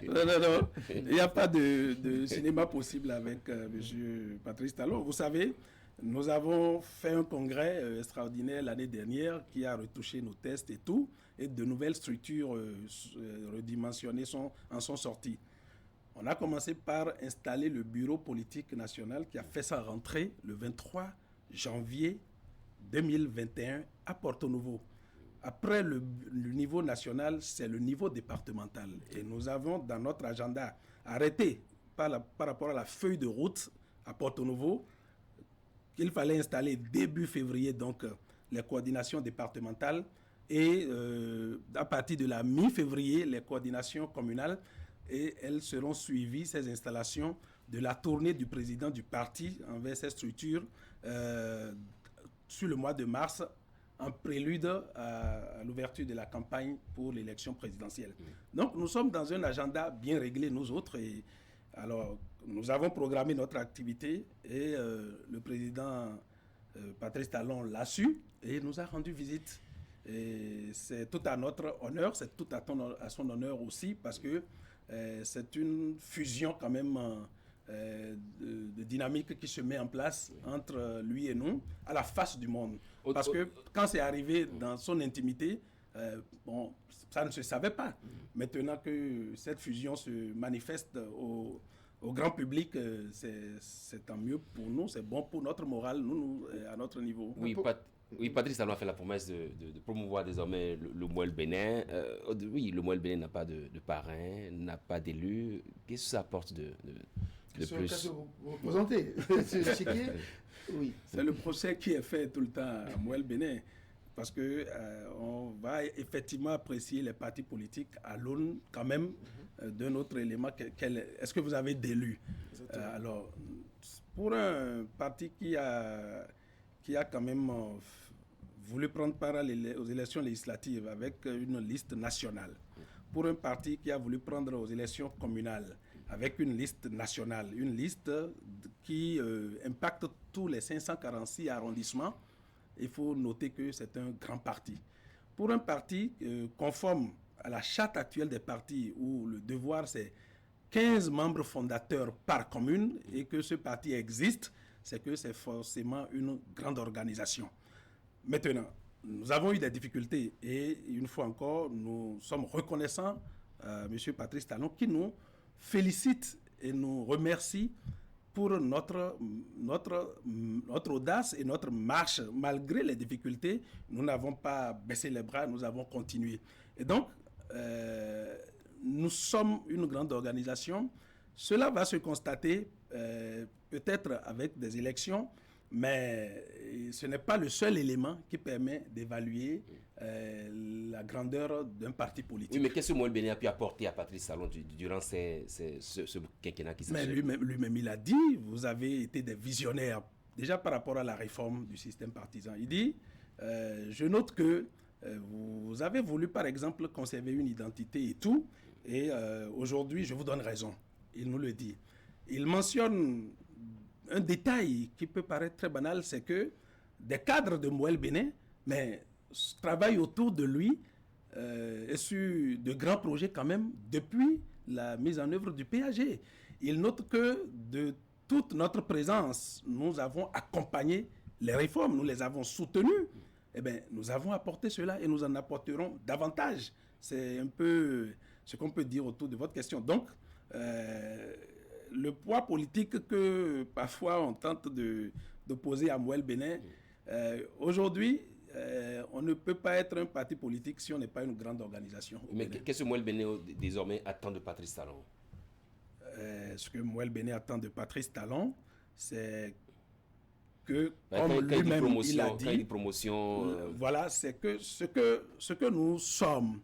Non. Il n'y a pas de cinéma possible avec M. Patrice Talon. Vous savez, nous avons fait un congrès extraordinaire l'année dernière qui a retouché nos tests et tout, et de nouvelles structures redimensionnées en sont sorties. On a commencé par installer le bureau politique national qui a fait sa rentrée le 23 janvier 2021 à Porto Novo. Après le niveau national, c'est le niveau départemental. Et nous avons dans notre agenda arrêté par rapport à la feuille de route à Porto Novo qu'il fallait installer début février donc les coordinations départementales et à partir de la mi-février les coordinations communales. Et elles seront suivies, ces installations, de la tournée du président du parti envers ces structures sur le mois de mars, en prélude à l'ouverture de la campagne pour l'élection présidentielle. Donc nous sommes dans un agenda bien réglé, nous autres. Et alors, nous avons programmé notre activité et le président Patrice Talon l'a su et nous a rendu visite. Et c'est tout à notre honneur, c'est tout à son honneur aussi, parce que c'est une fusion quand même de dynamique qui se met en place entre lui et nous à la face du monde. Parce que quand c'est arrivé dans son intimité, bon, ça ne se savait pas. Maintenant que cette fusion se manifeste au grand public, c'est tant mieux pour nous, c'est bon pour notre morale, nous à notre niveau. Oui, Patrice Talon a fait la promesse de promouvoir désormais le Mouel Bénin. Oui, le Mouel Bénin n'a pas de parrain, n'a pas d'élu. Qu'est-ce que ça apporte de plus? Qu'est-ce que vous représentez? Oui. C'est le procès qui est fait tout le temps à Mouel Bénin. Parce qu'on va effectivement apprécier les partis politiques à l'aune quand même d'un autre élément. Est-ce que vous avez d'élus? Alors, pour un parti qui a quand même voulu prendre part aux élections législatives avec une liste nationale, pour un parti qui a voulu prendre aux élections communales avec une liste nationale, une liste qui impacte tous les 546 arrondissements, il faut noter que c'est un grand parti. Pour un parti conforme à la charte actuelle des partis, où le devoir c'est 15 membres fondateurs par commune et que ce parti existe, c'est que c'est forcément une grande organisation. Maintenant, nous avons eu des difficultés et une fois encore, nous sommes reconnaissants M. Patrice Talon, qui nous félicite et nous remercie pour notre audace et notre marche. Malgré les difficultés, nous n'avons pas baissé les bras, nous avons continué. Et donc, nous sommes une grande organisation. Cela va se constater peut-être avec des élections, mais ce n'est pas le seul élément qui permet d'évaluer la grandeur d'un parti politique. Oui, mais qu'est-ce que Moël Béné a pu apporter à Patrice Talon durant ce quinquennat qui s'achève? Mais lui-même, il a dit, vous avez été des visionnaires, déjà par rapport à la réforme du système partisan. Il dit, je note que vous avez voulu, par exemple, conserver une identité et tout, et aujourd'hui, je vous donne raison. Il nous le dit. Il mentionne un détail qui peut paraître très banal, c'est que des cadres de Moël Béné, mais travaillent autour de lui et sur de grands projets quand même depuis la mise en œuvre du PAG. Il note que de toute notre présence, nous avons accompagné les réformes, nous les avons soutenues. Eh bien, nous avons apporté cela et nous en apporterons davantage. C'est un peu ce qu'on peut dire autour de votre question. Donc, le poids politique que parfois on tente d'opposer à Moël Béné, aujourd'hui, on ne peut pas être un parti politique si on n'est pas une grande organisation. Mais qu'est-ce que Moël Béné désormais attend de Patrice Talon? Ce que Moël Béné attend de Patrice Talon, c'est que, comme lui-même il a dit, voilà, c'est que ce que nous sommes,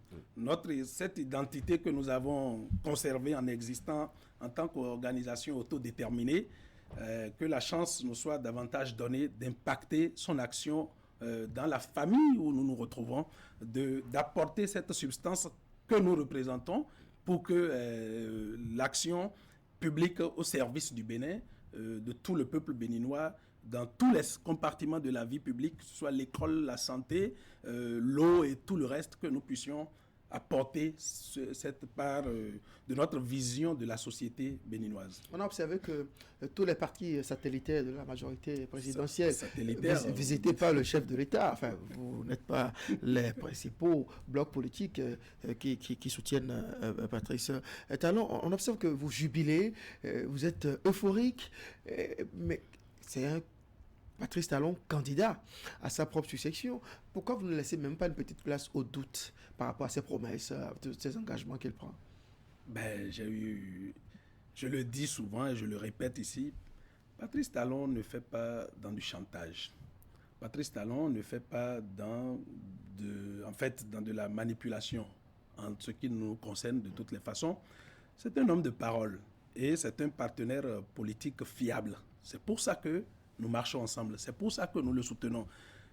cette identité que nous avons conservée en existant en tant qu'organisation autodéterminée, que la chance nous soit davantage donnée d'impacter son action dans la famille où nous nous retrouvons, d'apporter cette substance que nous représentons pour que l'action publique au service du Bénin, de tout le peuple béninois, dans tous les compartiments de la vie publique, que ce soit l'école, la santé, l'eau et tout le reste, que nous puissions apporter cette part de notre vision de la société béninoise. On a observé que tous les partis satellitaires de la majorité présidentielle visités par le chef de l'État, enfin, vous n'êtes pas les principaux blocs politiques qui soutiennent Patrice Talon. On observe que vous jubilez, vous êtes euphorique, mais c'est un Patrice Talon candidat à sa propre succession. Pourquoi vous ne laissez même pas une petite place au doute par rapport à ses promesses, à tous ces engagements qu'il prend? Je le dis souvent et je le répète ici, Patrice Talon ne fait pas dans du chantage. Patrice Talon ne fait pas dans de la manipulation en ce qui nous concerne de toutes les façons. C'est un homme de parole et c'est un partenaire politique fiable. C'est pour ça que nous marchons ensemble. C'est pour ça que nous le soutenons.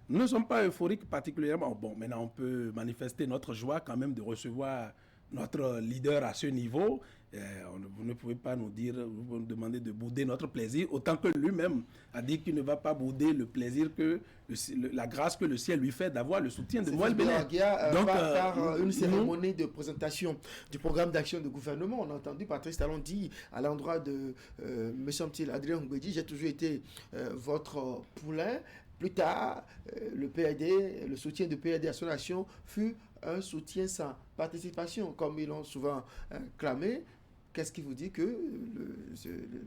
Nous ne sommes pas euphoriques particulièrement. Bon, maintenant, on peut manifester notre joie quand même de recevoir notre leader à ce niveau. Vous ne pouvez pas nous demander de bouder notre plaisir, autant que lui-même a dit qu'il ne va pas bouder le plaisir la grâce que le ciel lui fait d'avoir le soutien de Moël Béné. Donc, par une cérémonie de présentation du programme d'action du gouvernement, on a entendu Patrice Talon dire à l'endroit de, me semble-t-il, Adrien Ngouedi, j'ai toujours été votre poulain. Plus tard, le soutien du PAD à son action fut un soutien sans participation, comme ils l'ont souvent clamé. Qu'est-ce qui vous dit que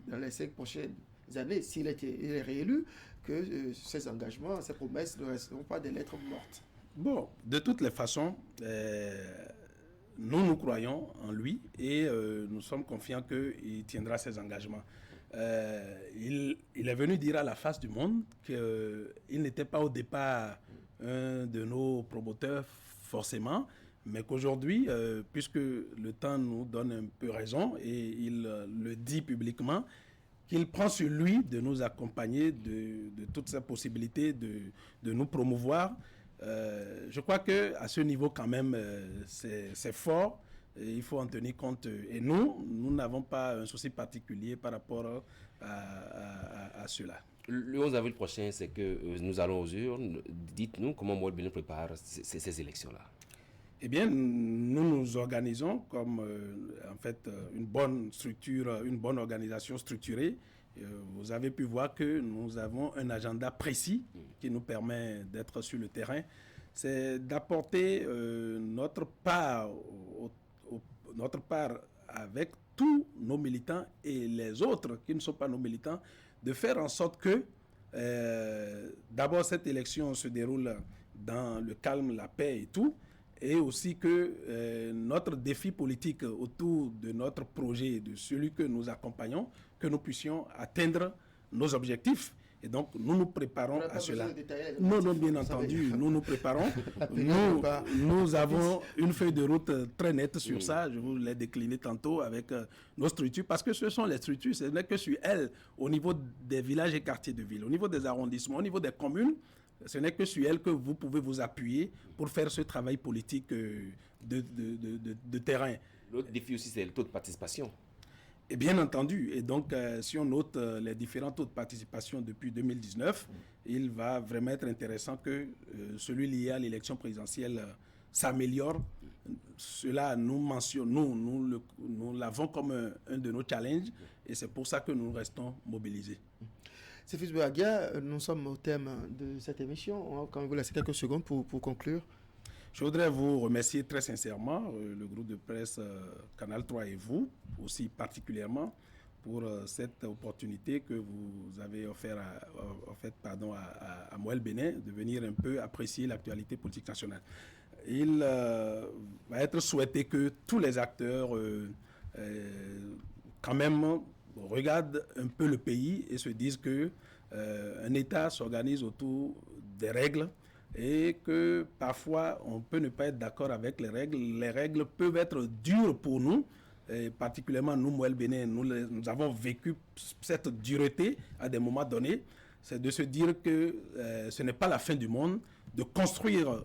dans les 5 prochaines années, s'il est réélu, que ces engagements, ces promesses ne resteront pas des lettres mortes? Bon, de toutes les façons, nous croyons en lui et nous sommes confiants qu'il tiendra ses engagements. Il est venu dire à la face du monde qu'il n'était pas au départ un de nos promoteurs forcément, mais qu'aujourd'hui, puisque le temps nous donne un peu raison et il le dit publiquement, qu'il prend sur lui de nous accompagner de toutes ces possibilités de nous promouvoir. Je crois qu'à ce niveau quand même, c'est fort. Et il faut en tenir compte. Et nous n'avons pas un souci particulier par rapport à cela. Le 11 avril prochain, c'est que nous allons aux urnes. Dites-nous comment Moël Béné prépare ces élections-là. Eh bien, nous nous organisons comme une bonne structure, une bonne organisation structurée. Vous avez pu voir que nous avons un agenda précis qui nous permet d'être sur le terrain. C'est d'apporter notre part notre part avec tous nos militants et les autres qui ne sont pas nos militants, de faire en sorte que d'abord cette élection se déroule dans le calme, la paix et tout, et aussi que notre défi politique autour de notre projet, de celui que nous accompagnons, que nous puissions atteindre nos objectifs. Et donc, nous nous préparons à cela. Non, bien entendu, nous nous préparons. Nous avons une feuille de route très nette sur ça. Je vous l'ai décliné tantôt avec nos structures, parce que ce sont les structures, ce n'est que sur elles, au niveau des villages et quartiers de ville, au niveau des arrondissements, au niveau des communes, ce n'est que sur elles que vous pouvez vous appuyer pour faire ce travail politique de terrain. L'autre défi aussi, c'est le taux de participation. Et bien entendu, et donc si on note les différents taux de participation depuis 2019, il va vraiment être intéressant que celui lié à l'élection présidentielle s'améliore. Cela, nous l'avons comme un de nos challenges, et c'est pour ça que nous restons mobilisés. Sefis Bouagia, nous sommes au thème de cette émission. On va quand même vous laisser quelques secondes pour conclure. Je voudrais vous remercier très sincèrement, le groupe de presse Canal 3 et vous, aussi particulièrement, pour cette opportunité que vous avez offert à Moël Bénin de venir un peu apprécier l'actualité politique nationale. Il va être souhaité que tous les acteurs quand même regardent un peu le pays et se disent qu'un État s'organise autour des règles, et que parfois on peut ne pas être d'accord avec les règles. Les règles peuvent être dures pour nous, et particulièrement nous, Moël Bénin, nous avons vécu cette dureté à des moments donnés. C'est de se dire que ce n'est pas la fin du monde, de construire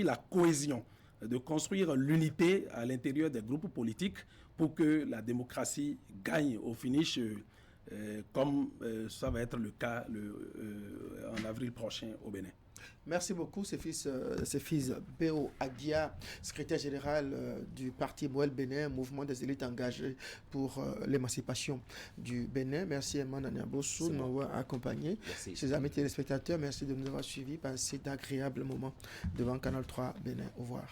la cohésion, de construire l'unité à l'intérieur des groupes politiques pour que la démocratie gagne au finish, comme ça va être le cas en avril prochain au Bénin. Merci beaucoup, Sefis Bouagia, secrétaire général du parti Moël Bénin, mouvement des élites engagées pour l'émancipation du Bénin. Merci Emmanuel Niabossou de nous avoir accompagnés. Chers amis téléspectateurs, merci de nous avoir suivis. Passez d'agréables moments devant Canal 3 Bénin. Au revoir.